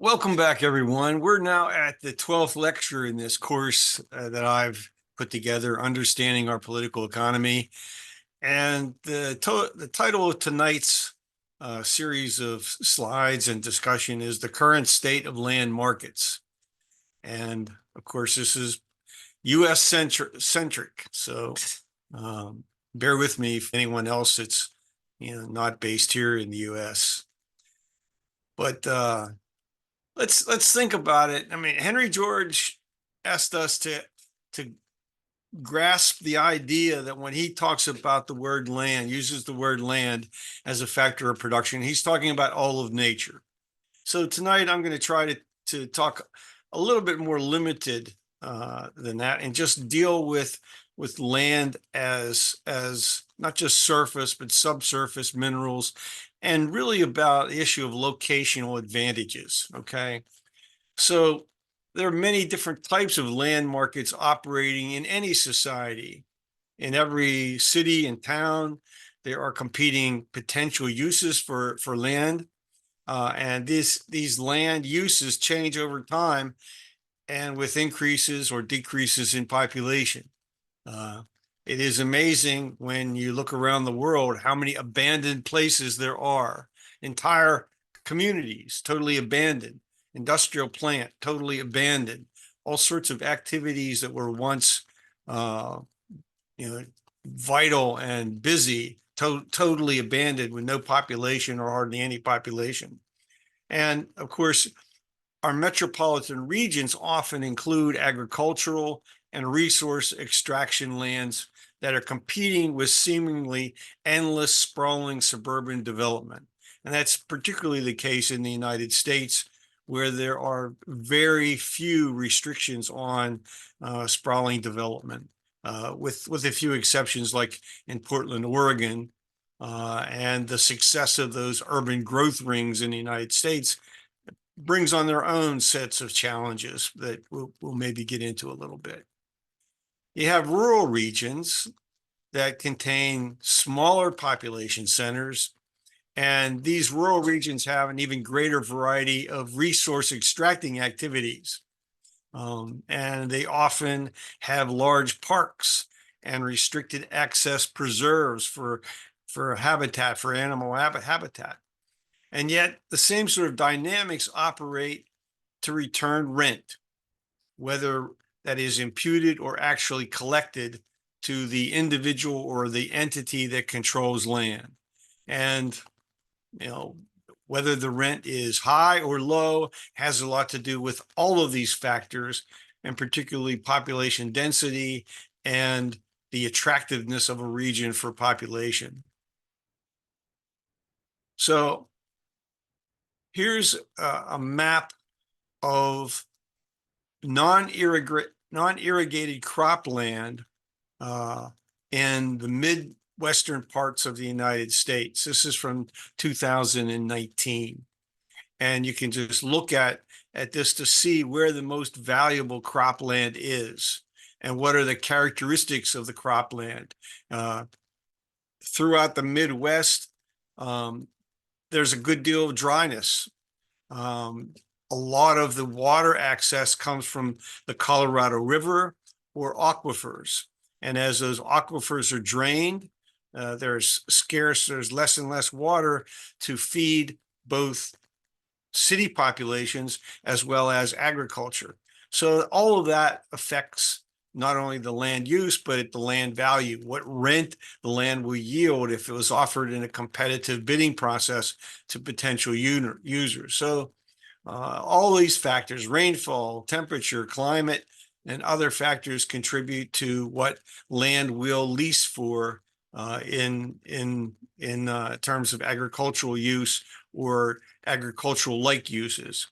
Welcome back, everyone. We're now at the 12th lecture in this course that I've put together, Understanding Our Political Economy. And the title of tonight's series of slides and discussion is The Current State of Land Markets. And of course, this is US centric. So bear with me if anyone else that's not based here in the US. But let's think about it. I mean, Henry George asked us to grasp the idea that when he talks about the word land, uses the word land as a factor of production, he's talking about all of nature. So tonight I'm going to try to talk a little bit more limited than that and just deal with land as not just surface but subsurface minerals, and really about the issue of locational advantages. Okay, so there are many different types of land markets operating in any society. In every city and town, there are competing potential uses for land, and these land uses change over time and with increases or decreases in population. It is amazing when you look around the world how many abandoned places there are, entire communities totally abandoned, industrial plant totally abandoned, all sorts of activities that were once vital and busy, totally abandoned with no population or hardly any population. And of course, our metropolitan regions often include agricultural and resource extraction lands that are competing with seemingly endless sprawling suburban development. And that's particularly the case in the United States, where there are very few restrictions on sprawling development, with a few exceptions like in Portland, Oregon, and the success of those urban growth rings in the United States brings on their own sets of challenges that we'll maybe get into a little bit. You have rural regions that contain smaller population centers, and these rural regions have an even greater variety of resource extracting activities. And they often have large parks and restricted access preserves for habitat, for animal habitat. And yet the same sort of dynamics operate to return rent, whether that is imputed or actually collected to the individual or the entity that controls land. And, whether the rent is high or low has a lot to do with all of these factors, and particularly population density and the attractiveness of a region for population. So here's a map of non-irrigated cropland in the Midwestern parts of the United States. This is from 2019. And you can just look at this to see where the most valuable cropland is and what are the characteristics of the cropland. Throughout the Midwest, there's a good deal of dryness. A lot of the water access comes from the Colorado River or aquifers. And as those aquifers are drained, there's less and less water to feed both city populations as well as agriculture. So all of that affects not only the land use, but the land value, what rent the land will yield if it was offered in a competitive bidding process to potential users. So all these factors, rainfall, temperature, climate, and other factors contribute to what land will lease for in terms of agricultural use or agricultural-like uses.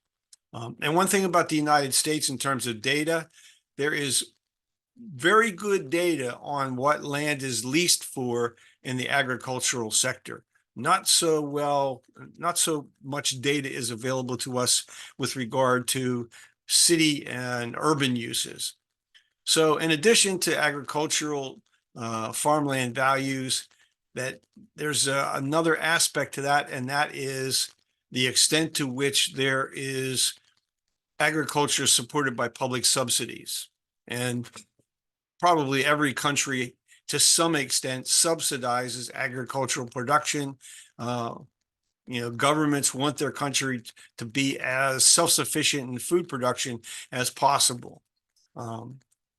And one thing about the United States in terms of data, there is very good data on what land is leased for in the agricultural sector. Not so much data is available to us with regard to city and urban uses. So in addition to agricultural farmland values, that there's another aspect to that, and that is the extent to which there is agriculture supported by public subsidies. And probably every country, to some extent, subsidizes agricultural production. Governments want their country to be as self-sufficient in food production as possible,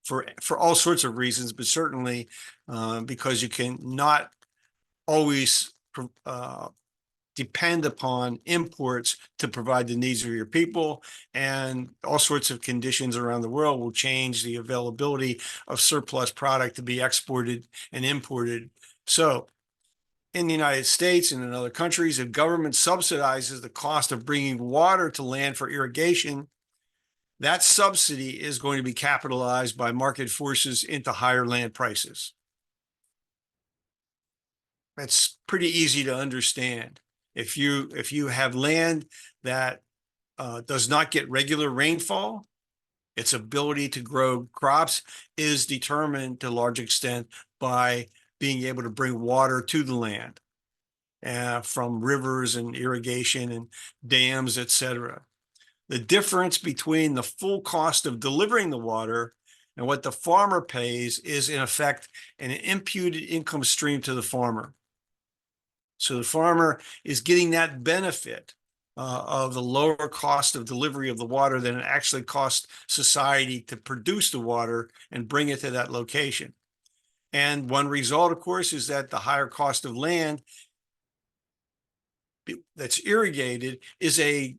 for all sorts of reasons, but certainly because you can not always depend upon imports to provide the needs of your people, and all sorts of conditions around the world will change the availability of surplus product to be exported and imported. So in the United States and in other countries, if government subsidizes the cost of bringing water to land for irrigation, that subsidy is going to be capitalized by market forces into higher land prices. That's pretty easy to understand. If you have land that does not get regular rainfall, its ability to grow crops is determined to a large extent by being able to bring water to the land from rivers and irrigation and dams, etc. The difference between the full cost of delivering the water and what the farmer pays is, in effect, an imputed income stream to the farmer. So the farmer is getting that benefit of the lower cost of delivery of the water than it actually costs society to produce the water and bring it to that location. And one result, of course, is that the higher cost of land that's irrigated is a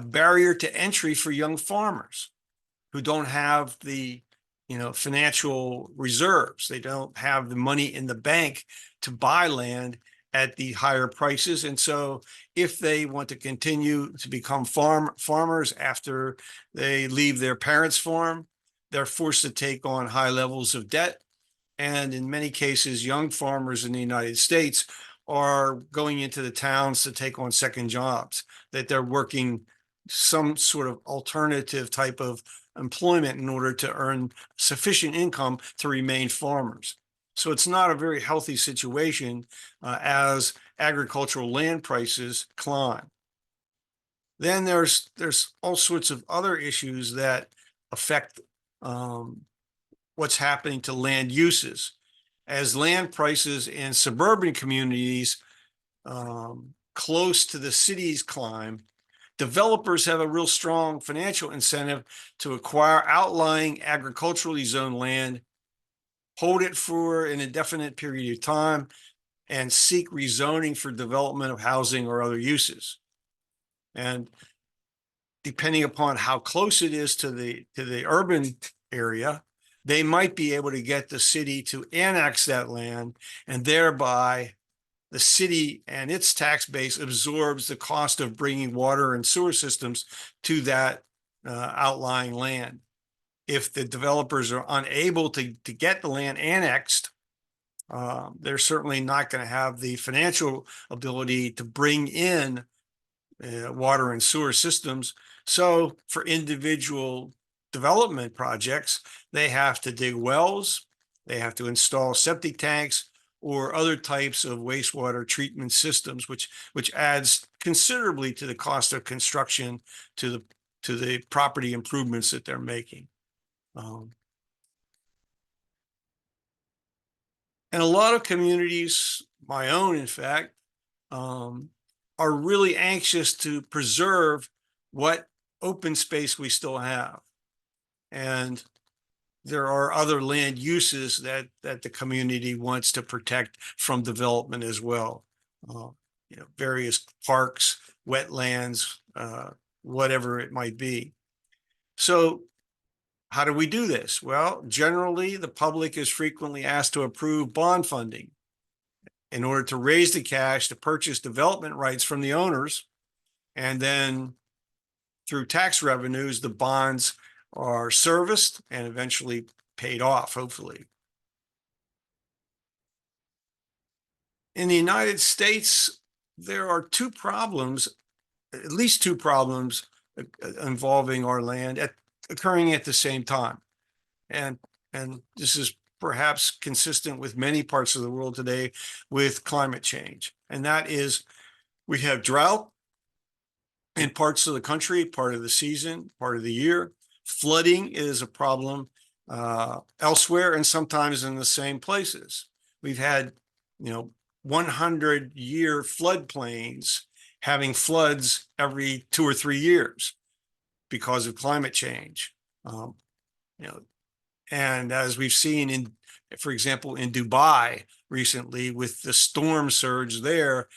barrier to entry for young farmers who don't have the financial reserves. They don't have the money in the bank to buy land at the higher prices. And so if they want to continue to become farmers after they leave their parents' farm, they're forced to take on high levels of debt. And in many cases, young farmers in the United States are going into the towns to take on second jobs, that they're working some sort of alternative type of employment in order to earn sufficient income to remain farmers. So it's not a very healthy situation as agricultural land prices climb. Then there's all sorts of other issues that affect what's happening to land uses. As land prices in suburban communities close to the cities climb, developers have a real strong financial incentive to acquire outlying agriculturally zoned land, hold it for an indefinite period of time, and seek rezoning for development of housing or other uses. And depending upon how close it is to the urban area, they might be able to get the city to annex that land, and thereby the city and its tax base absorbs the cost of bringing water and sewer systems to that outlying land. If the developers are unable to get the land annexed, they're certainly not going to have the financial ability to bring in water and sewer systems. So for individual development projects, they have to dig wells, they have to install septic tanks or other types of wastewater treatment systems, which adds considerably to the cost of construction, to the property improvements that they're making. And a lot of communities, my own in fact, are really anxious to preserve what open space we still have. And there are other land uses that the community wants to protect from development as well. Various parks, wetlands, whatever it might be. So how do we do this? Well, generally, the public is frequently asked to approve bond funding in order to raise the cash to purchase development rights from the owners. And then through tax revenues, the bonds are serviced and eventually paid off, hopefully. In the United States, there are at least two problems involving our land occurring at the same time. And this is perhaps consistent with many parts of the world today with climate change. And that is, we have drought in parts of the country, part of the season, part of the year. Flooding is a problem elsewhere and sometimes in the same places. We've had, 100-year floodplains having floods every 2 or 3 years because of climate change. You know, and as we've seen for example, in Dubai recently with the storm surge there,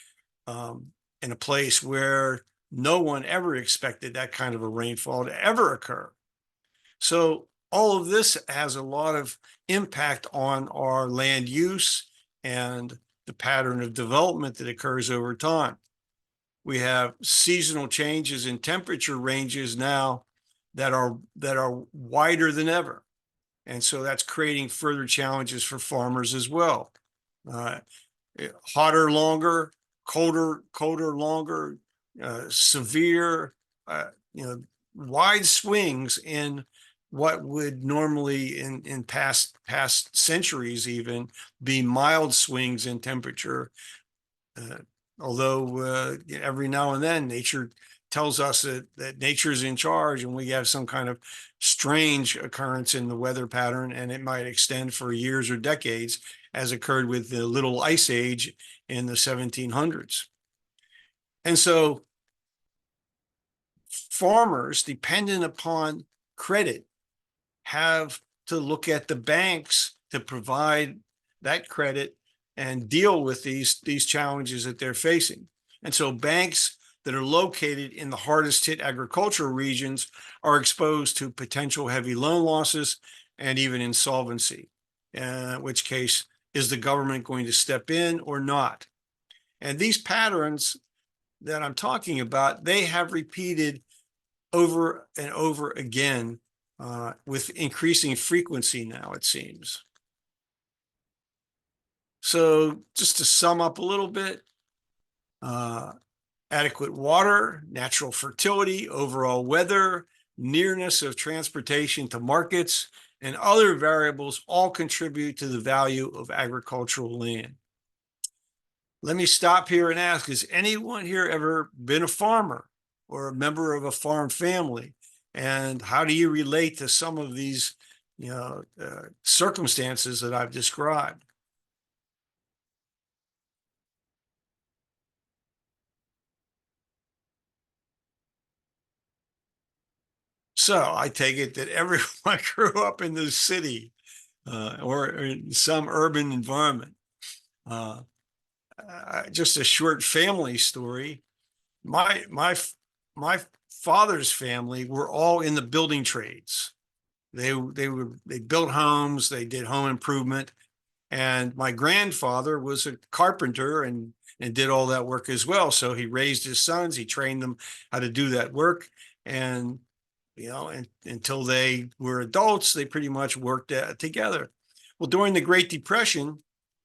in a place where no one ever expected that kind of a rainfall to ever occur. So all of this has a lot of impact on our land use and the pattern of development that occurs over time. We have seasonal changes in temperature ranges now that are wider than ever. And so that's creating further challenges for farmers as well. Hotter longer, colder longer, severe, wide swings in what would normally in past centuries even be mild swings in temperature. Although every now and then nature tells us that nature's in charge and we have some kind of strange occurrence in the weather pattern, and it might extend for years or decades, as occurred with the Little Ice Age in the 1700s. And so farmers dependent upon credit have to look at the banks to provide that credit and deal with these challenges that they're facing. And so banks that are located in the hardest hit agricultural regions are exposed to potential heavy loan losses and even insolvency, in which case, is the government going to step in or not? And these patterns that I'm talking about, they have repeated over and over again with increasing frequency now, it seems. So just to sum up a little bit, adequate water, natural fertility, overall weather, nearness of transportation to markets, and other variables all contribute to the value of agricultural land. Let me stop here and ask, has anyone here ever been a farmer or a member of a farm family? And how do you relate to some of these circumstances that I've described? So I take it that everyone grew up in the city or in some urban environment. Just a short family story. My father's family were all in the building trades. They built homes, they did home improvement, and my grandfather was a carpenter and did all that work as well. So he raised his sons, he trained them how to do that work, and until they were adults, they pretty much worked together. Well, during the Great Depression,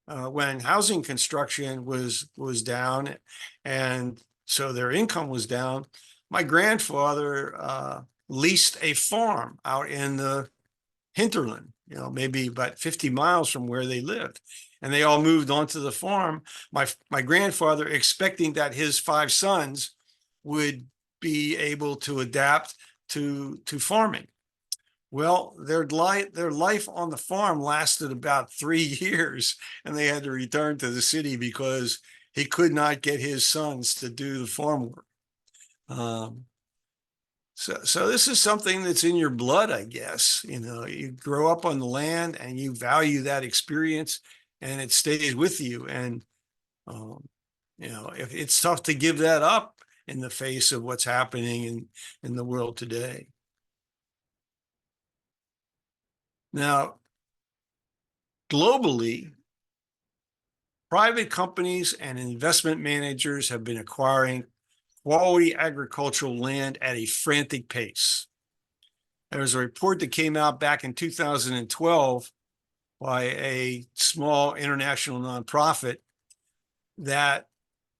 when housing construction was down, and so their income was down, my grandfather leased a farm out in the hinterland, maybe about 50 miles from where they lived. And they all moved onto the farm. My grandfather expecting that his 5 sons would be able to adapt to farming. Well, their life on the farm lasted about 3 years, and they had to return to the city because he could not get his sons to do the farm work. So this is something that's in your blood, I guess. You grow up on the land and you value that experience, and it stays with you. And if it's tough to give that up in the face of what's happening in the world today. Now, globally, private companies and investment managers have been acquiring quality agricultural land at a frantic pace. There was a report that came out back in 2012 by a small international nonprofit that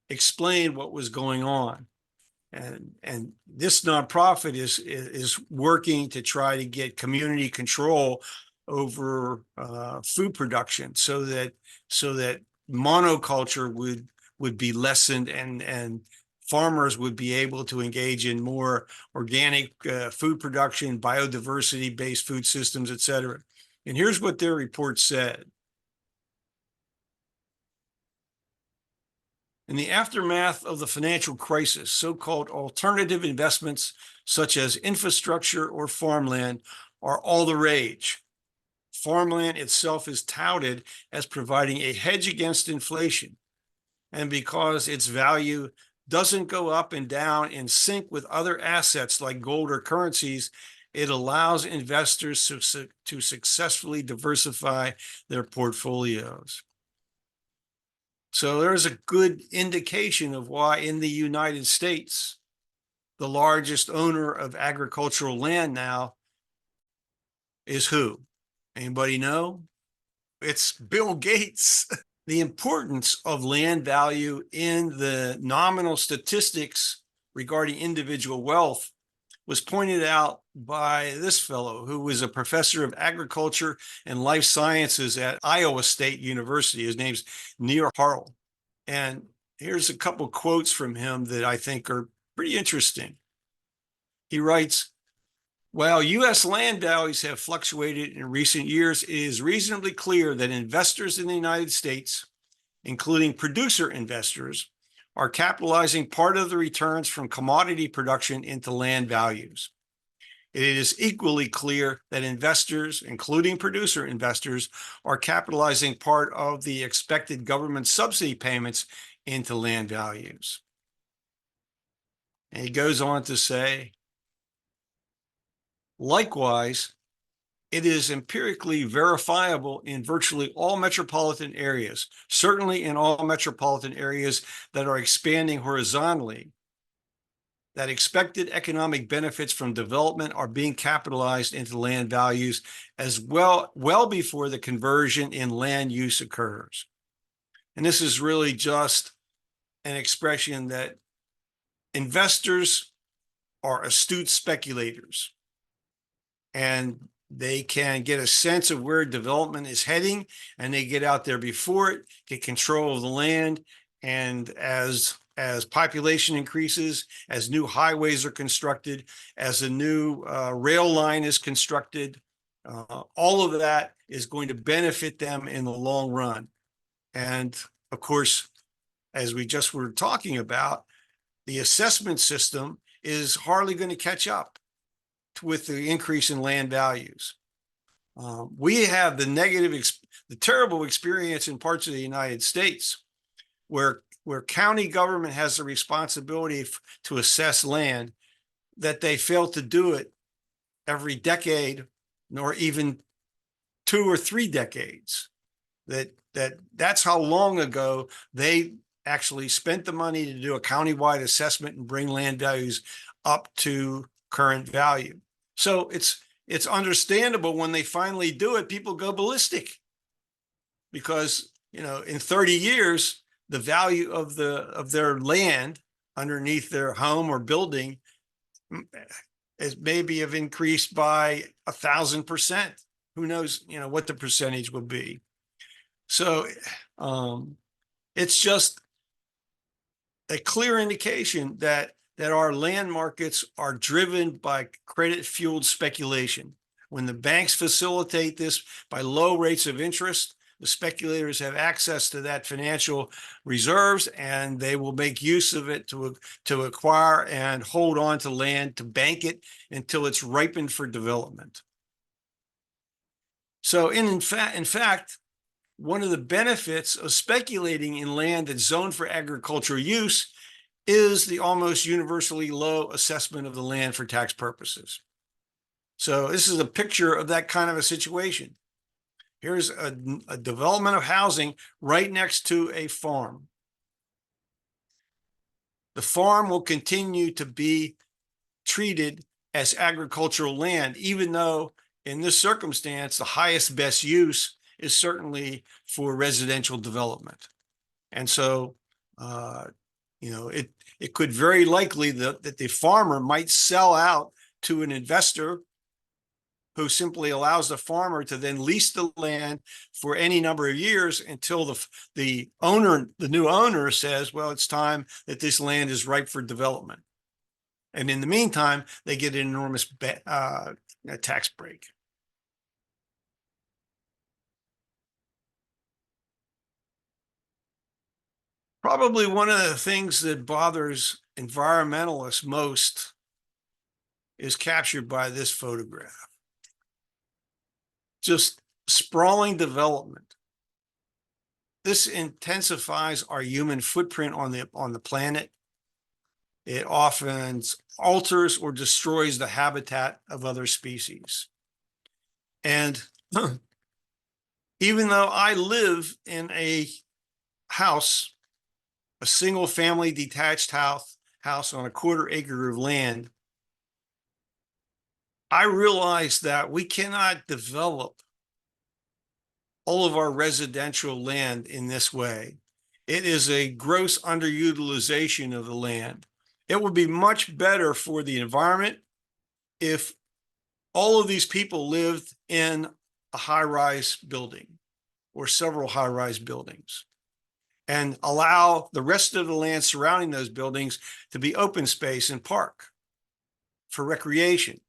explained what was going on. And this nonprofit is working to try to get community control over food production so that monoculture would be lessened and farmers would be able to engage in more organic food production, biodiversity-based food systems, et cetera. And here's what their report said. In the aftermath of the financial crisis, so-called alternative investments such as infrastructure or farmland are all the rage. Farmland itself is touted as providing a hedge against inflation. And because its value doesn't go up and down in sync with other assets like gold or currencies, it allows investors to successfully diversify their portfolios. So there's a good indication of why in the United States, the largest owner of agricultural land now is who? Anybody know? It's Bill Gates. The importance of land value in the nominal statistics regarding individual wealth was pointed out by this fellow who was a professor of agriculture and life sciences at Iowa State University. His name's Neil Harrell. And here's a couple quotes from him that I think are pretty interesting. He writes, while U.S. land values have fluctuated in recent years, it is reasonably clear that investors in the United States, including producer investors, are capitalizing part of the returns from commodity production into land values. It is equally clear that investors, including producer investors, are capitalizing part of the expected government subsidy payments into land values. And he goes on to say, likewise, it is empirically verifiable in virtually all metropolitan areas, certainly in all metropolitan areas that are expanding horizontally, that expected economic benefits from development are being capitalized into land values as well before the conversion in land use occurs. And this is really just an expression that investors are astute speculators, and they can get a sense of where development is heading, and they get out there before it, get control of the land, and as population increases, as new highways are constructed, as a new rail line is constructed, all of that is going to benefit them in the long run. And of course, as we just were talking about, the assessment system is hardly going to catch up with the increase in land values. We have the terrible experience in parts of the United States where county government has the responsibility to assess land, that they fail to do it every decade, nor even 2 or 3 decades. That's how long ago they actually spent the money to do a countywide assessment and bring land values up to current value. So it's understandable when they finally do it, people go ballistic, because in 30 years the value of their land underneath their home or building is maybe have increased by 1,000%. Who knows what the percentage will be. So it's just a clear indication that our land markets are driven by credit-fueled speculation. When the banks facilitate this by low rates of interest, the speculators have access to that financial reserves, and they will make use of it to acquire and hold on to land, to bank it until it's ripened for development. So in fact, one of the benefits of speculating in land that's zoned for agricultural use is the almost universally low assessment of the land for tax purposes. So this is a picture of that kind of a situation. Here's a development of housing right next to a farm. The farm will continue to be treated as agricultural land, even though in this circumstance, the highest best use is certainly for residential development. And so, it could very likely that the farmer might sell out to an investor who simply allows the farmer to then lease the land for any number of years until the new owner says, well, it's time that this land is ripe for development. And in the meantime, they get an enormous tax break. Probably one of the things that bothers environmentalists most is captured by this photograph. Just sprawling development. This intensifies our human footprint on the planet. It often alters or destroys the habitat of other species. And even though I live in a house, a single family detached house on a 1/4 acre of land, I realize that we cannot develop all of our residential land in this way. It is a gross underutilization of the land. It would be much better for the environment if all of these people lived in a high-rise building or several high-rise buildings, and allow the rest of the land surrounding those buildings to be open space and park for recreation.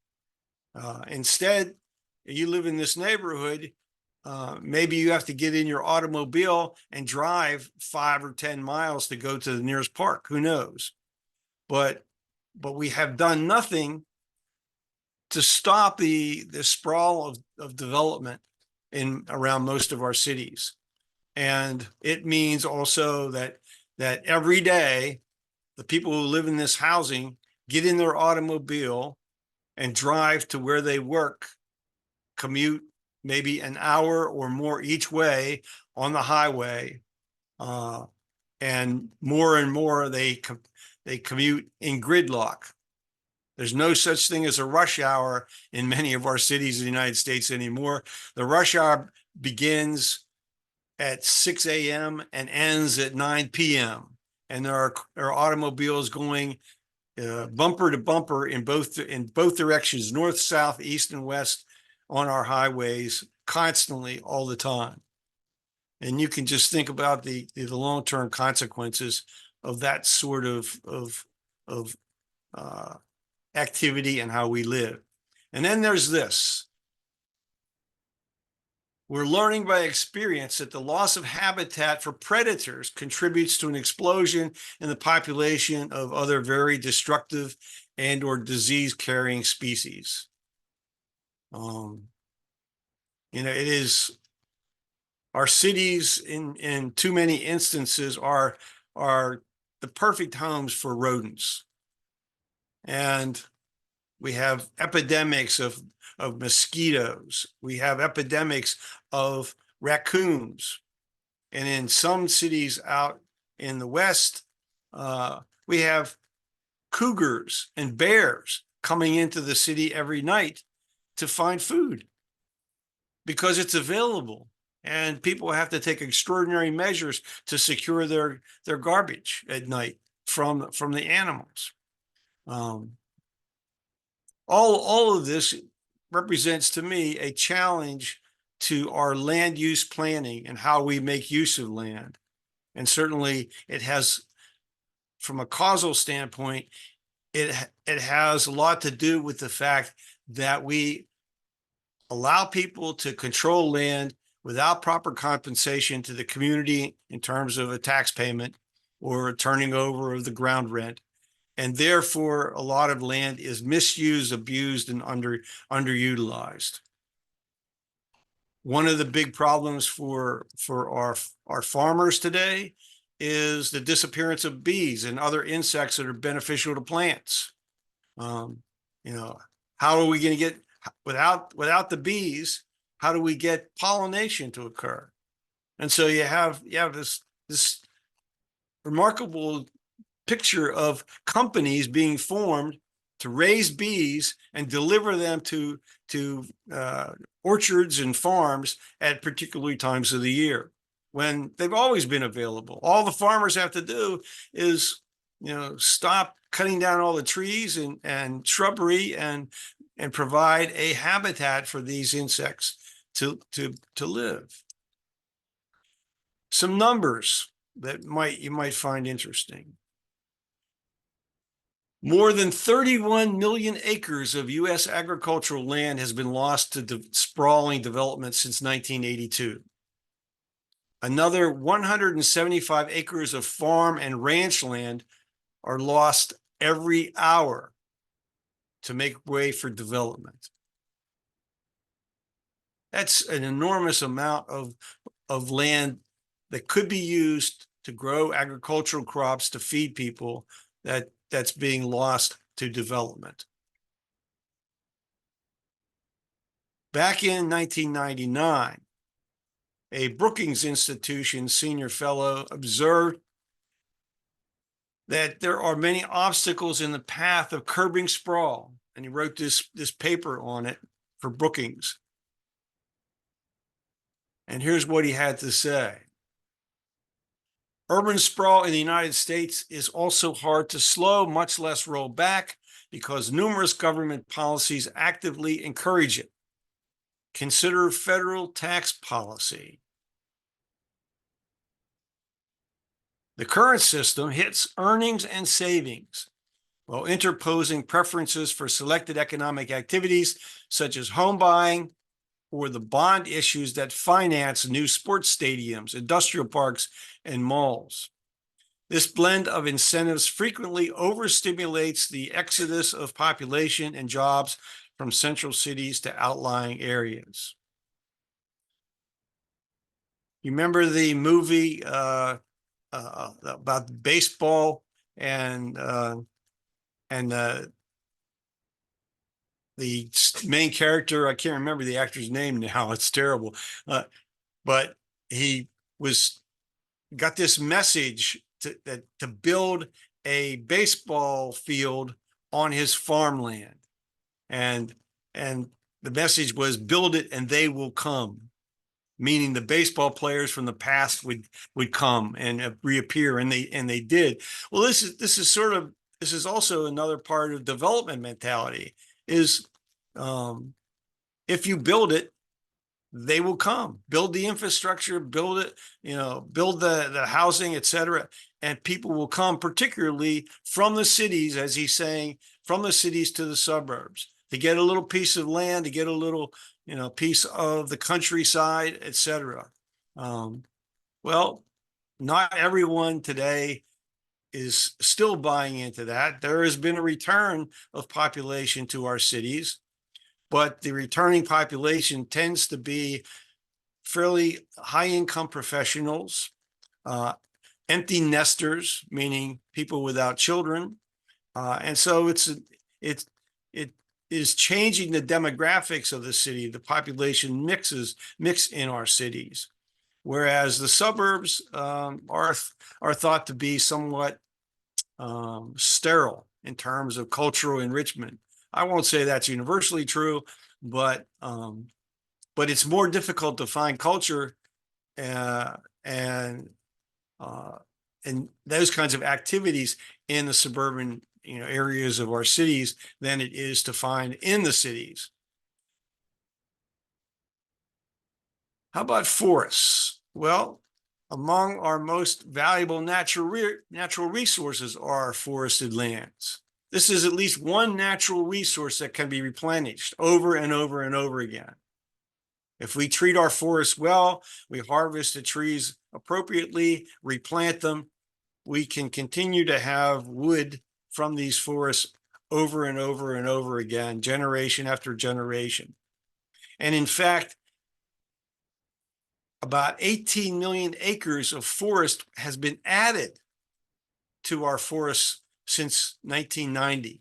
Instead, you live in this neighborhood, maybe you have to get in your automobile and drive 5 or 10 miles to go to the nearest park. Who knows? But we have done nothing to stop the sprawl of development around most of our cities. And it means also that every day, the people who live in this housing get in their automobile and drive to where they work, commute maybe an hour or more each way on the highway, and more they commute in gridlock. There's no such thing as a rush hour in many of our cities in the United States anymore. The rush hour begins at 6 a.m. and ends at 9 p.m. And there are automobiles going bumper to bumper in both directions, north, south, east, and west, on our highways constantly, all the time. And you can just think about the long-term consequences of that sort of activity and how we live. And then there's this. We're learning by experience that the loss of habitat for predators contributes to an explosion in the population of other very destructive and or disease-carrying species. It is, our cities in too many instances are the perfect homes for rodents. And we have epidemics of mosquitoes. We have epidemics of raccoons. And in some cities out in the West, we have cougars and bears coming into the city every night to find food because it's available. And people have to take extraordinary measures to secure their garbage at night from the animals. All of this represents to me a challenge to our land use planning and how we make use of land. And certainly it has, from a causal standpoint, it has a lot to do with the fact that we allow people to control land without proper compensation to the community in terms of a tax payment or a turning over of the ground rent. And therefore, a lot of land is misused, abused, and underutilized. One of the big problems for our farmers today is the disappearance of bees and other insects that are beneficial to plants. How are we going to get, without the bees, how do we get pollination to occur? And so you have this remarkable picture of companies being formed to raise bees and deliver them to orchards and farms at particular times of the year when they've always been available. All the farmers have to do is, stop cutting down all the trees and shrubbery and and provide a habitat for these insects to live. Some numbers that you might find interesting. More than 31 million acres of U.S. agricultural land has been lost to sprawling development since 1982. Another 175 acres of farm and ranch land are lost every hour to make way for development. That's an enormous amount of land that could be used to grow agricultural crops to feed people that's being lost to development. Back in 1999, a Brookings Institution senior fellow observed that there are many obstacles in the path of curbing sprawl, and he wrote this paper on it for Brookings. And here's what he had to say. Urban sprawl in the United States is also hard to slow, much less roll back, because numerous government policies actively encourage it. Consider federal tax policy. The current system hits earnings and savings while interposing preferences for selected economic activities such as home buying or the bond issues that finance new sports stadiums, industrial parks, and malls. This blend of incentives frequently overstimulates the exodus of population and jobs from central cities to outlying areas. You remember the movie about baseball and the main character? I can't remember the actor's name now. It's terrible, but he got this message to build a baseball field on his farmland, and the message was, build it and they will come, meaning the baseball players from the past would come and reappear, and they did. Well, this is also another part of development mentality is, if you build it, they will come. Build the infrastructure, build it, build the housing, etc., and people will come, particularly from the cities, as he's saying, from the cities to the suburbs, to get a little piece of land, to get a little, piece of the countryside, etc. Well, not everyone today is still buying into that. There has been a return of population to our cities, but the returning population tends to be fairly high-income professionals, empty nesters, meaning people without children, and so it is changing the demographics of the city. The population mix in our cities, whereas the suburbs are thought to be somewhat sterile in terms of cultural enrichment. I won't say that's universally true, but it's more difficult to find culture and those kinds of activities in the suburban areas of our cities than it is to find in the cities. How about forests? Well, among our most valuable natural resources are forested lands. This is at least one natural resource that can be replenished over and over and over again. If we treat our forests well, we harvest the trees appropriately, replant them, we can continue to have wood from these forests over and over and over again, generation after generation. And in fact, about 18 million acres of forest has been added to our forests since 1990.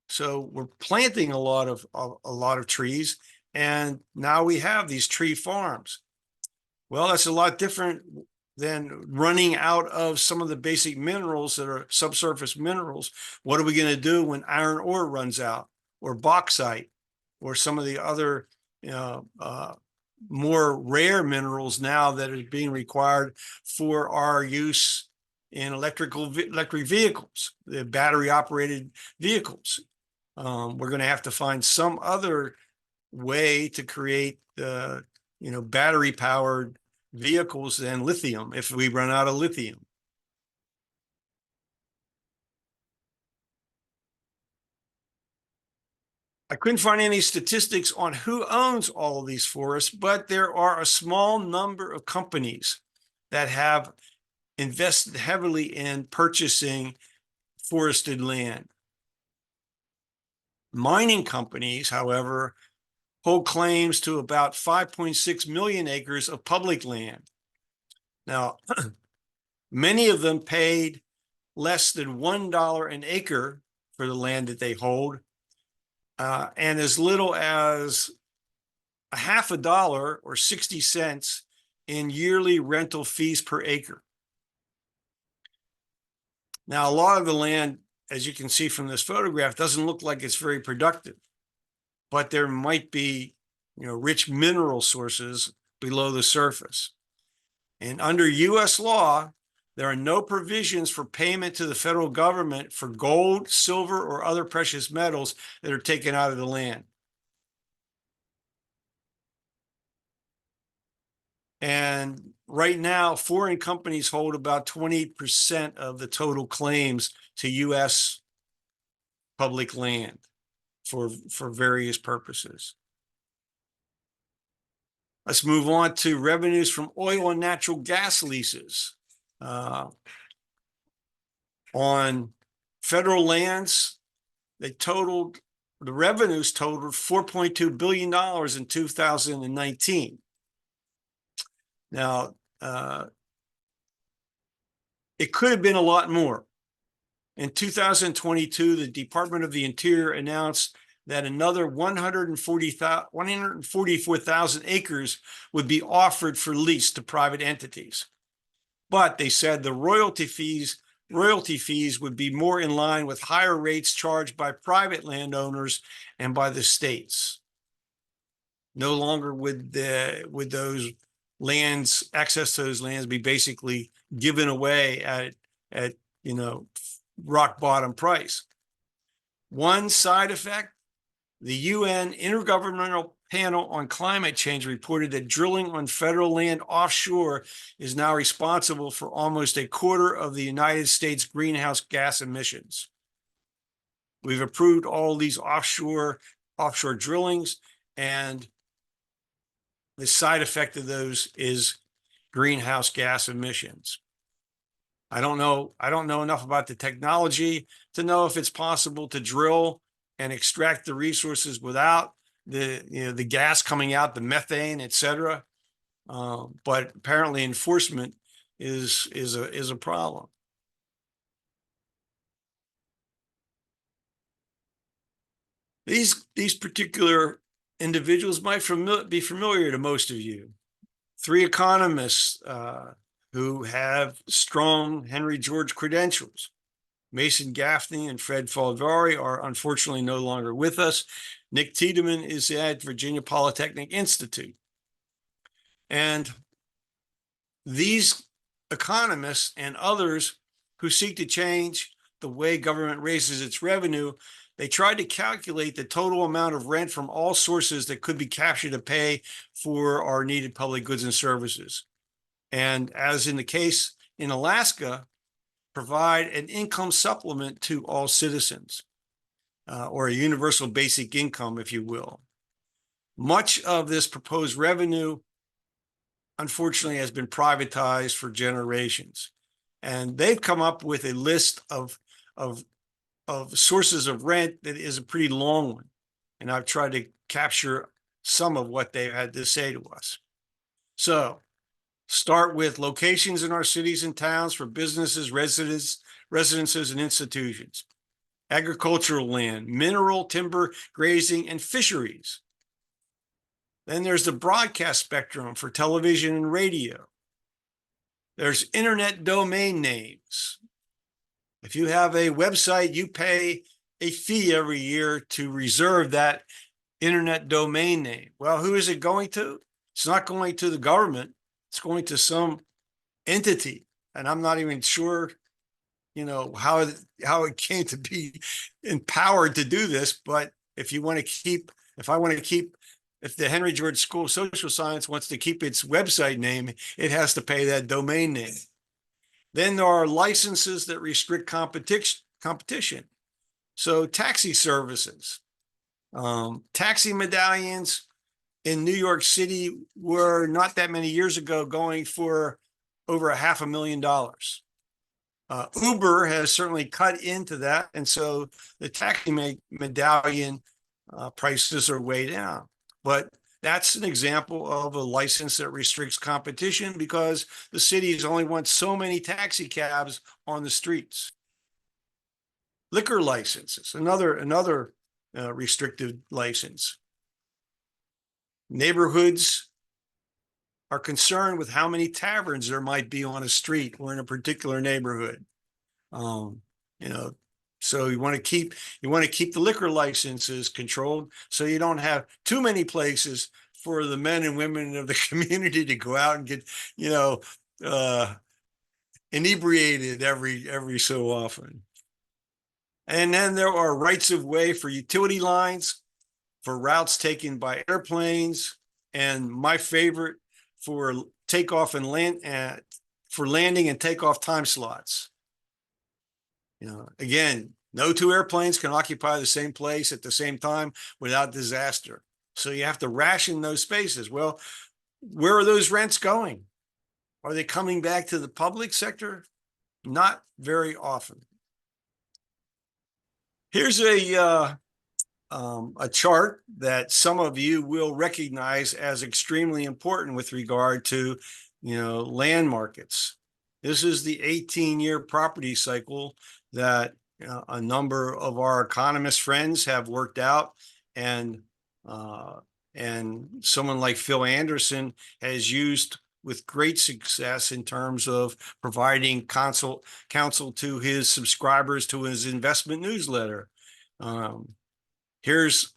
So we're planting a lot of trees, and now we have these tree farms. Well, that's a lot different than running out of some of the basic minerals that are subsurface minerals. What are we going to do when iron ore runs out, or bauxite, or some of the other more rare minerals now that are being required for our use in electric vehicles, the battery operated vehicles? We're going to have to find some other way to create battery powered vehicles than lithium if we run out of lithium. I couldn't find any statistics on who owns all of these forests, but there are a small number of companies that have invested heavily in purchasing forested land. Mining companies, however, hold claims to about 5.6 million acres of public land. Now, many of them paid less than $1 an acre for the land that they hold, and as little as a half a dollar or 60 cents in yearly rental fees per acre. Now, a lot of the land, as you can see from this photograph, doesn't look like it's very productive, but there might be, rich mineral sources below the surface. And under US law, there are no provisions for payment to the federal government for gold, silver, or other precious metals that are taken out of the land. And right now, foreign companies hold about 20% of the total claims to US public land for various purposes. Let's move on to revenues from oil and natural gas leases. On federal lands, the revenues totaled $4.2 billion in 2019. Now, it could have been a lot more. In 2022, the Department of the Interior announced that another 144,000 acres would be offered for lease to private entities. But they said the royalty fees would be more in line with higher rates charged by private landowners and by the states. No longer would those lands, access to those lands, be basically given away at rock bottom price. One side effect: the UN Intergovernmental Panel on Climate Change reported that drilling on federal land offshore is now responsible for almost a quarter of the United States greenhouse gas emissions. We've approved all these offshore drillings, and the side effect of those is greenhouse gas emissions. I don't know enough about the technology to know if it's possible to drill and extract the resources without the gas coming out, the methane, etc. But apparently enforcement is a problem. These particular individuals might be familiar to most of you. Three economists who have strong Henry George credentials. Mason Gaffney and Fred Faldvari are unfortunately no longer with us. Nick Tiedemann is at Virginia Polytechnic Institute. And these economists and others who seek to change the way government raises its revenue, they tried to calculate the total amount of rent from all sources that could be captured to pay for our needed public goods and services. And as in the case in Alaska, provide an income supplement to all citizens, or a universal basic income, if you will. Much of this proposed revenue, unfortunately, has been privatized for generations. And they've come up with a list of sources of rent that is a pretty long one. And I've tried to capture some of what they had to say to us. So, start with locations in our cities and towns for businesses, residences, and institutions. Agricultural land, mineral, timber, grazing, and fisheries. Then there's the broadcast spectrum for television and radio. There's internet domain names. If you have a website, you pay a fee every year to reserve that internet domain name. Well, who is it going to? It's not going to the government. It's going to some entity, and I'm not even sure how it came to be empowered to do this. But if you want to keep, if I want to keep, if the Henry George School of Social Science wants to keep its website name, it has to pay that domain name. Then there are licenses that restrict competition. So taxi services, taxi medallions in New York City were not that many years ago going for over $500,000. Uber has certainly cut into that. And so the taxi medallion prices are way down. But that's an example of a license that restricts competition because the cities only want so many taxi cabs on the streets. Liquor licenses, another restricted license. Neighborhoods are concerned with how many taverns there might be on a street or in a particular neighborhood. So you want to keep the liquor licenses controlled so you don't have too many places for the men and women of the community to go out and get, inebriated every so often. And then there are rights of way for utility lines, for routes taken by airplanes, and my favorite, for takeoff and land, for landing and takeoff time slots. Again, no two airplanes can occupy the same place at the same time without disaster. So you have to ration those spaces. Well, where are those rents going? Are they coming back to the public sector? Not very often. Here's a chart that some of you will recognize as extremely important with regard to, land markets. This is the 18-year property cycle that a number of our economist friends have worked out, and someone like Phil Anderson has used with great success in terms of providing counsel to his subscribers to his investment newsletter. Here's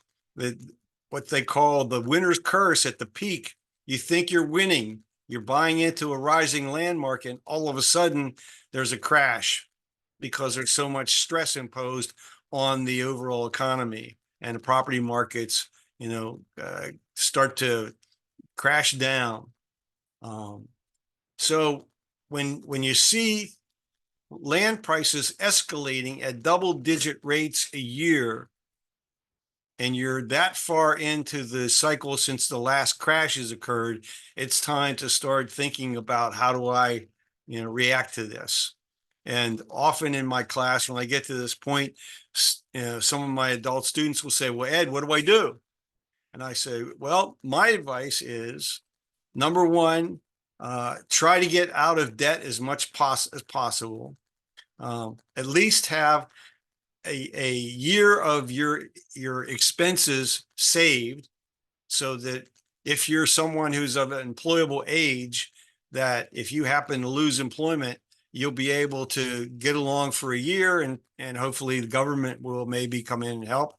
what they call the winner's curse at the peak. You think you're winning, you're buying into a rising land market, and all of a sudden there's a crash because there's so much stress imposed on the overall economy, and the property markets, start to crash down. So when you see land prices escalating at double-digit rates a year, and you're that far into the cycle since the last crashes occurred, it's time to start thinking about how do I, react to this. And often in my class, when I get to this point, some of my adult students will say, well, Ed, what do I do? And I say, well, my advice is, number one, try to get out of debt as much as possible. At least have a year of your expenses saved, so that if you're someone who's of an employable age, that if you happen to lose employment, you'll be able to get along for a year, and hopefully the government will maybe come in and help.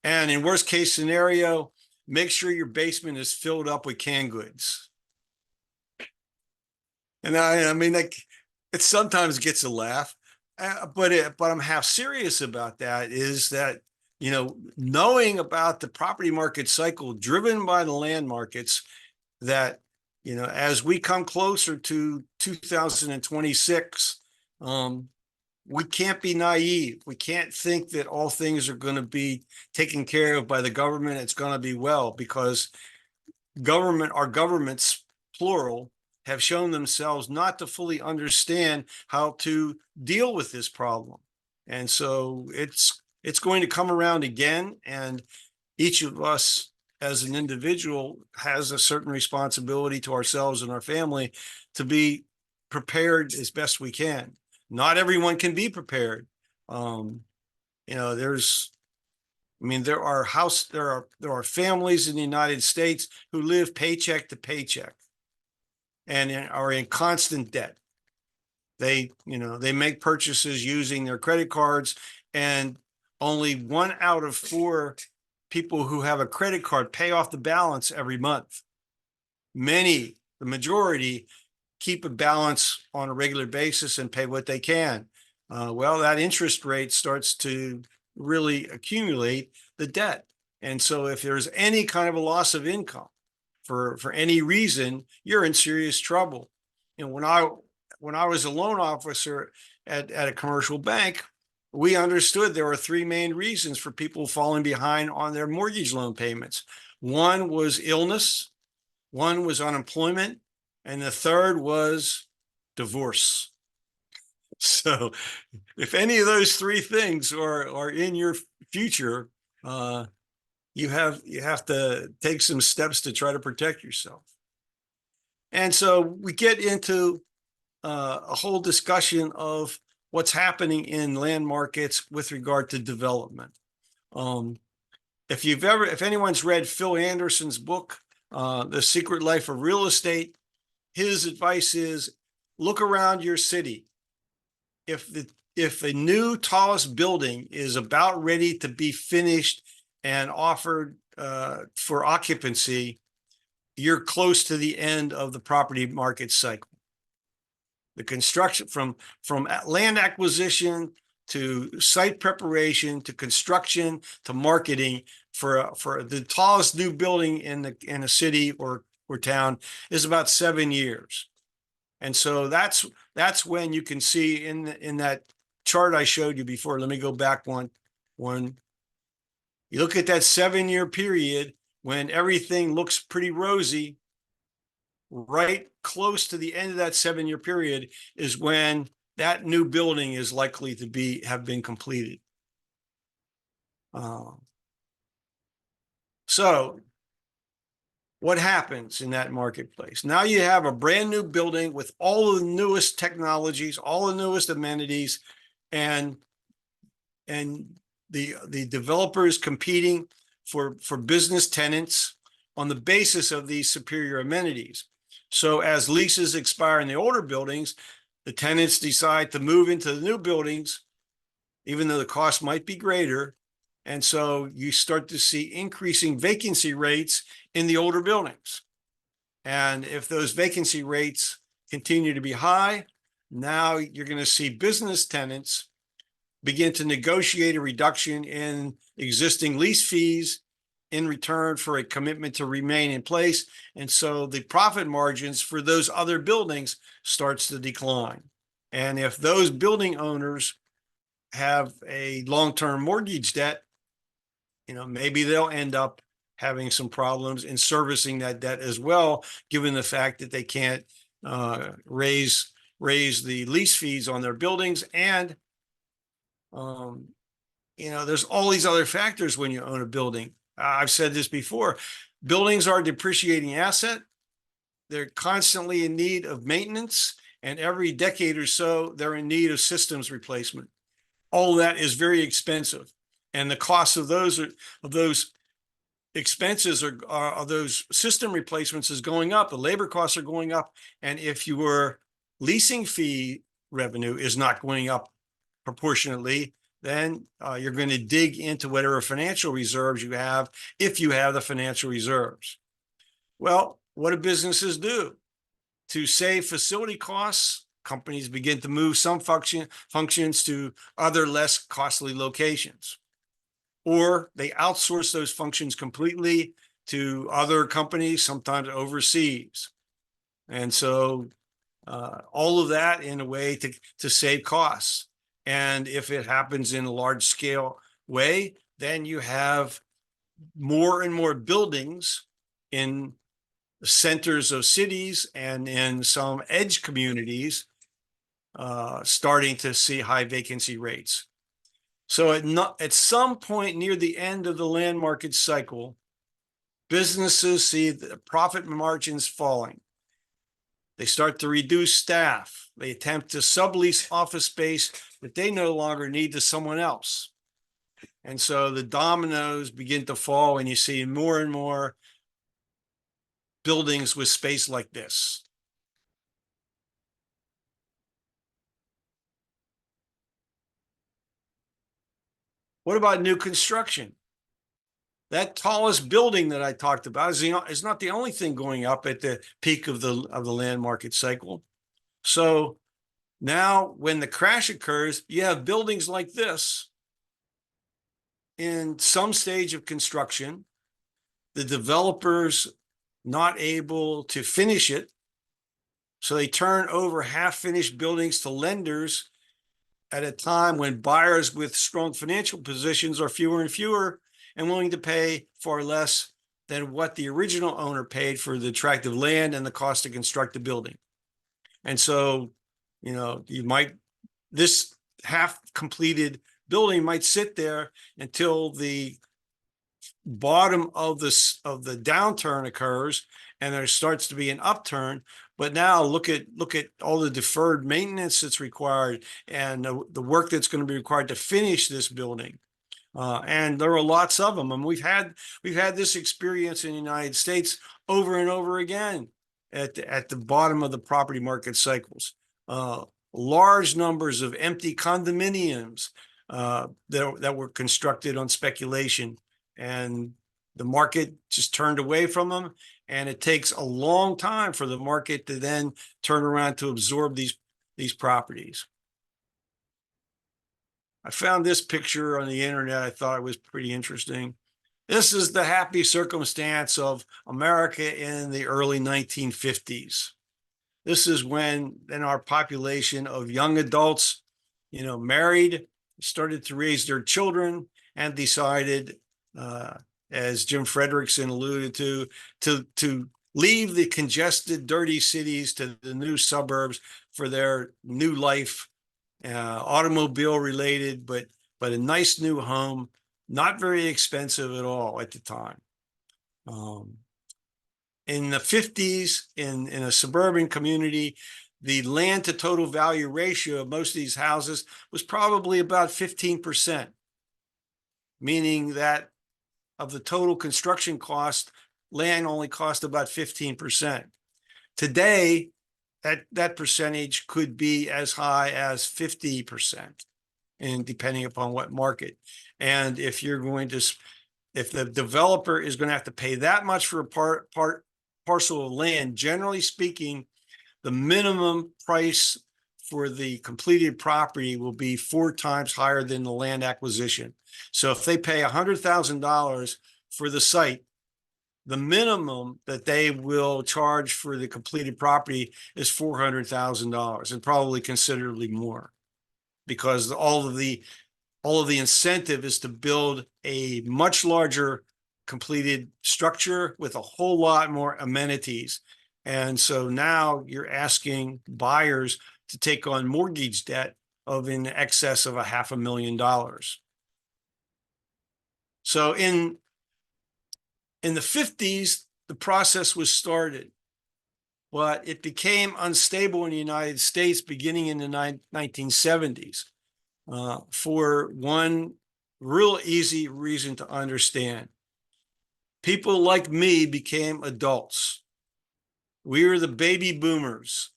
And in worst case scenario, make sure your basement is filled up with canned goods. And I mean, like, it sometimes gets a laugh, but I'm half serious about that, is that, knowing about the property market cycle driven by the land markets, that, as we come closer to 2026, we can't be naive. We can't think that all things are going to be taken care of by the government. It's going to be well, because our governments, plural, have shown themselves not to fully understand how to deal with this problem. And so it's going to come around again, and each of us as an individual has a certain responsibility to ourselves and our family to be prepared as best we can. Not everyone can be prepared. There are families in the United States who live paycheck to paycheck and are in constant debt. They make purchases using their credit cards, and only 1 out of 4 people who have a credit card pay off the balance every month. The majority, keep a balance on a regular basis and pay what they can. well, that interest rate starts to really accumulate the debt. And so if there's any kind of a loss of income for any reason, you're in serious trouble. You know, when I was a loan officer at a commercial bank, we understood there were three main reasons for people falling behind on their mortgage loan payments. One was illness, one was unemployment, and the third was divorce. So if any of those three things are in your future, you have to take some steps to try to protect yourself. And so we get into a whole discussion of what's happening in land markets with regard to development. If anyone's read Phil Anderson's book, The Secret Life of Real Estate, his advice is look around your city. If a new tallest building is about ready to be finished and offered for occupancy, you're close to the end of the property market cycle. The construction from land acquisition to site preparation to construction to marketing for the tallest new building in a city or town is about 7 years. And so that's when you can see in that chart I showed you before. Let me go back one. You look at that 7-year period when everything looks pretty rosy. Right close to the end of that 7-year period is when that new building is likely to have been completed. So what happens in that marketplace? Now you have a brand new building with all of the newest technologies, all the newest amenities, and the developers competing for business tenants on the basis of these superior amenities. So as leases expire in the older buildings, the tenants decide to move into the new buildings, even though the cost might be greater. And so you start to see increasing vacancy rates in the older buildings. And if those vacancy rates continue to be high, now you're going to see business tenants begin to negotiate a reduction in existing lease fees in return for a commitment to remain in place. And so the profit margins for those other buildings starts to decline. And if those building owners have a long-term mortgage debt, maybe they'll end up having some problems in servicing that debt as well, given the fact that they can't raise the lease fees on their buildings. And there's all these other factors when you own a building. I've said this before. Buildings are a depreciating asset. They're constantly in need of maintenance, and every decade or so, they're in need of systems replacement. All of that is very expensive, and the cost of those expenses of those system replacements is going up. The labor costs are going up, and if your leasing fee revenue is not going up proportionately, then you're going to dig into whatever financial reserves you have, if you have the financial reserves. Well, what do businesses do? To save facility costs, companies begin to move some functions to other less costly locations. Or they outsource those functions completely to other companies, sometimes overseas. And so all of that in a way to save costs. And if it happens in a large scale way, then you have more and more buildings in the centers of cities and in some edge communities starting to see high vacancy rates. So at some point near the end of the land market cycle, businesses see the profit margins falling. They start to reduce staff. They attempt to sublease office space that they no longer need to someone else. And so the dominoes begin to fall, and you see more and more buildings with space like this. What about new construction? That tallest building that I talked about is not the only thing going up at the peak of the land market cycle. So Now, when the crash occurs, you have buildings like this in some stage of construction, the developers not able to finish it. So they turn over half-finished buildings to lenders at a time when buyers with strong financial positions are fewer and fewer and willing to pay far less than what the original owner paid for the attractive land and the cost to construct the building. And so, this half completed building might sit there until the bottom of the downturn occurs and there starts to be an upturn. But now look at all the deferred maintenance that's required and the work that's going to be required to finish this building. And there are lots of them. And we've had this experience in the United States over and over again at the bottom of the property market cycles. Large numbers of empty condominiums that were constructed on speculation, and the market just turned away from them. And it takes a long time for the market to then turn around to absorb these properties. I found this picture on the internet. I thought it was pretty interesting. This is the happy circumstance of America in the early 1950s. This is when our population of young adults, married, started to raise their children, and decided, as Jim Frederickson alluded to leave the congested, dirty cities to the new suburbs for their new life, automobile related, but a nice new home, not very expensive at all at the time. In the 50s, in a suburban community, the land to total value ratio of most of these houses was probably about 15%, meaning that of the total construction cost, land only cost about 15%. Today, that percentage could be as high as 50%, and depending upon what market. And if the developer is going to have to pay that much for a parcel of land, generally speaking, the minimum price for the completed property will be 4 times higher than the land acquisition. So if they pay $100,000 for the site, the minimum that they will charge for the completed property is $400,000, and probably considerably more, because all of the incentive is to build a much larger completed structure with a whole lot more amenities. And so now you're asking buyers to take on mortgage debt of in excess of $500,000. So in the 50s, the process was started, but it became unstable in the United States beginning in the 1970s for one real easy reason to understand. People like me became adults. We were the baby boomers.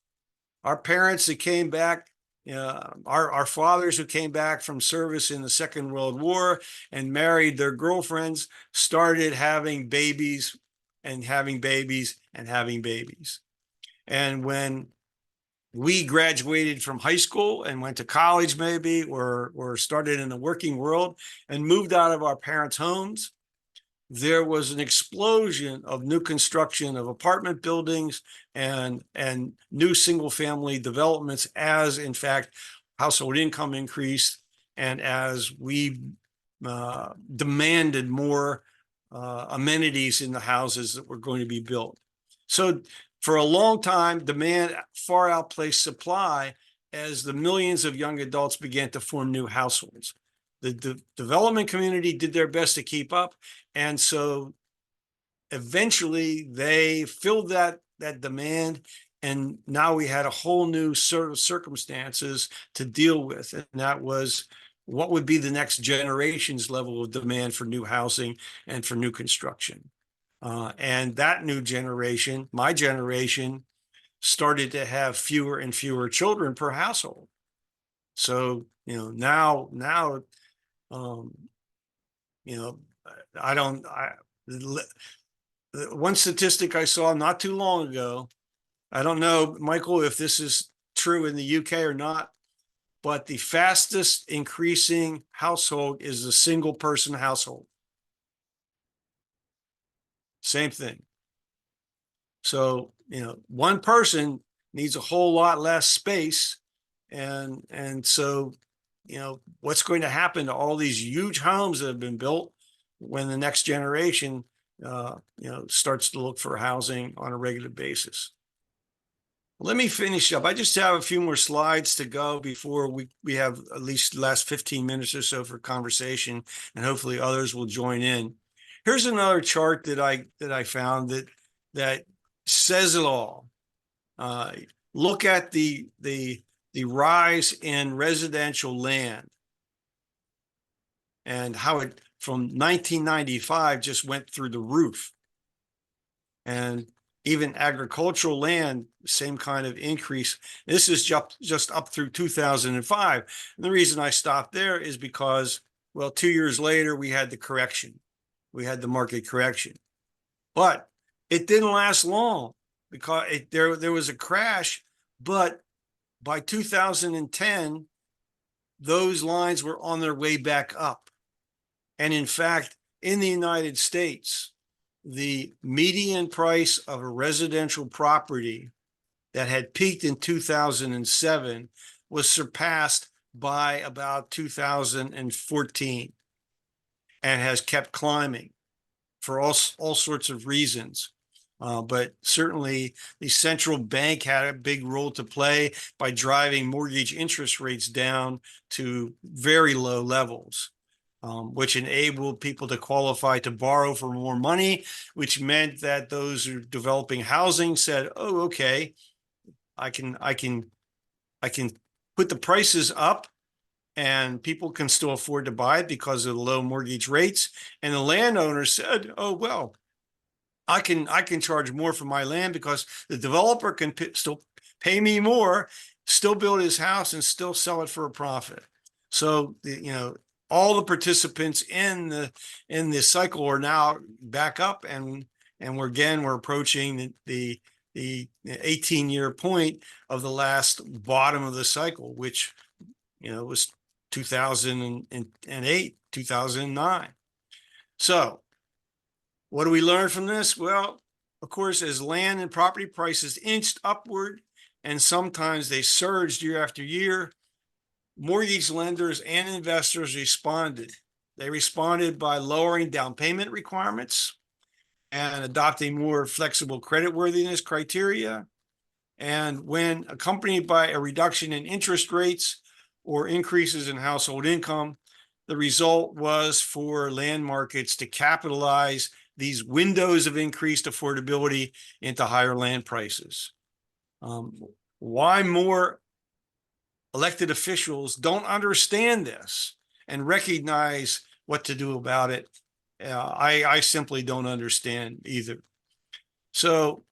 Our parents that came back, our fathers who came back from service in the Second World War and married their girlfriends, started having babies and having babies and having babies. And when we graduated from high school and went to college maybe, or started in the working world and moved out of our parents' homes, there was an explosion of new construction of apartment buildings and new single family developments, as in fact household income increased and as we demanded more amenities in the houses that were going to be built. So for a long time, demand far outpaced supply as the millions of young adults began to form new households. The development community did their best to keep up, and so eventually they filled that demand, and now we had a whole new sort of circumstances to deal with, and that was what would be the next generation's level of demand for new housing and for new construction. And that new generation, my generation, started to have fewer and fewer children per household. So now one statistic I saw not too long ago, I don't know, Michael, if this is true in the UK or not, but the fastest increasing household is a single person household. Same thing. So, one person needs a whole lot less space. And so, what's going to happen to all these huge homes that have been built when the next generation, starts to look for housing on a regular basis? Let me finish up. I just have a few more slides to go before we have at least the last 15 minutes or so for conversation, and hopefully others will join in. Here's another chart that I found that says it all. Look at the rise in residential land and how it from 1995 just went through the roof. And even agricultural land, same kind of increase. This is just up through 2005. And the reason I stopped there is because, well, 2 years later, we had the correction. We had the market correction. But it didn't last long because there was a crash. But by 2010, those lines were on their way back up. And in fact, in the United States, the median price of a residential property that had peaked in 2007 was surpassed by about 2014 and has kept climbing for all sorts of reasons. But certainly the central bank had a big role to play by driving mortgage interest rates down to very low levels. Which enabled people to qualify to borrow for more money, which meant that those who are developing housing said, "Oh, okay, I can put the prices up, and people can still afford to buy it because of the low mortgage rates." And the landowner said, "Oh, well, I can charge more for my land because the developer can still pay me more, still build his house, and still sell it for a profit." So all the participants in the cycle are now back up, and we're approaching the 18-year point of the last bottom of the cycle, which was 2008, 2009. So what do we learn from this? Well, of course, as land and property prices inched upward, and sometimes they surged year after year, mortgage lenders and investors responded. They responded by lowering down payment requirements and adopting more flexible creditworthiness criteria. And when accompanied by a reduction in interest rates or increases in household income, the result was for land markets to capitalize these windows of increased affordability into higher land prices. Why more elected officials don't understand this and recognize what to do about it, I simply don't understand either. So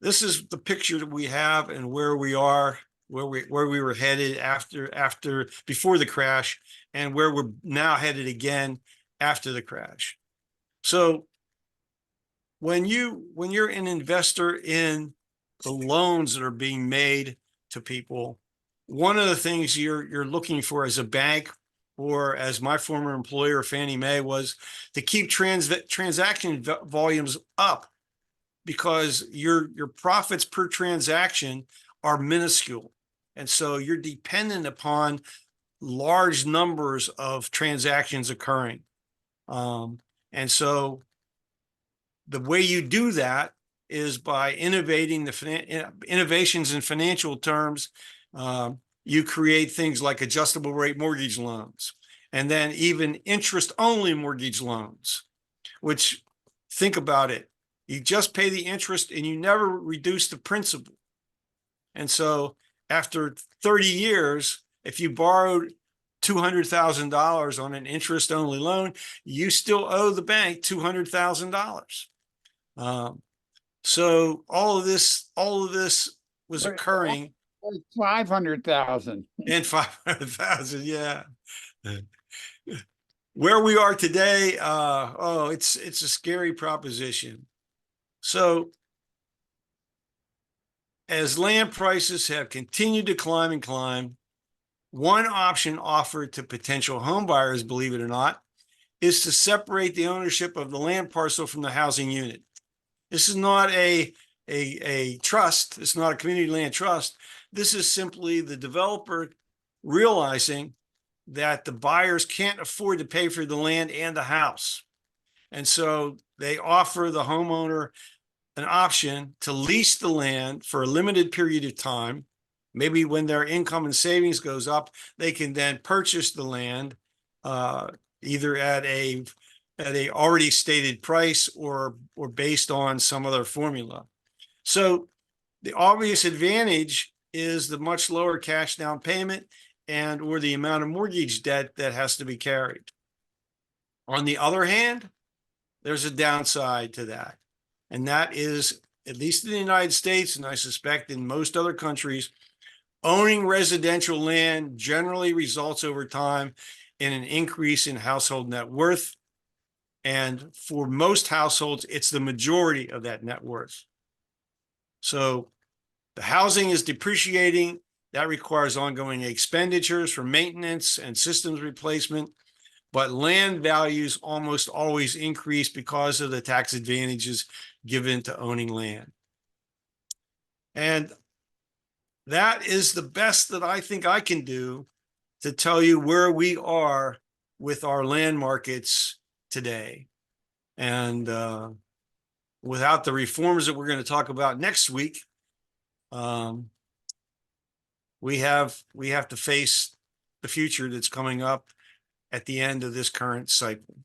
this is the picture that we have and where we are, where we were headed before the crash, and where we're now headed again after the crash. So when you're an investor in the loans that are being made to people, one of the things you're looking for as a bank, or as my former employer, Fannie Mae, was to keep transaction volumes up, because your profits per transaction are minuscule. And so you're dependent upon large numbers of transactions occurring. And so the way you do that is by innovating innovations in financial terms. You create things like adjustable rate mortgage loans, and then even interest-only mortgage loans, which, think about it, you just pay the interest and you never reduce the principal. And so after 30 years, if you borrowed $200,000 on an interest-only loan, you still owe the bank $200,000. So all of this was occurring. 500,000. And 500,000, yeah. Where we are today, it's a scary proposition. So as land prices have continued to climb and climb, one option offered to potential home buyers, believe it or not, is to separate the ownership of the land parcel from the housing unit. This is not a trust. It's not a community land trust. This is simply the developer realizing that the buyers can't afford to pay for the land and the house. And so they offer the homeowner an option to lease the land for a limited period of time. Maybe when their income and savings goes up, they can then purchase the land either at a already stated price or based on some other formula. So the obvious advantage is the much lower cash down payment and or the amount of mortgage debt that has to be carried. On the other hand, there's a downside to that. And that is, at least in the United States, and I suspect in most other countries, owning residential land generally results over time in an increase in household net worth. And for most households, it's the majority of that net worth. So the housing is depreciating. That requires ongoing expenditures for maintenance and systems replacement. But land values almost always increase because of the tax advantages given to owning land. And that is the best that I think I can do to tell you where we are with our land markets today. And without the reforms that we're going to talk about next week, we have to face the future that's coming up at the end of this current cycle.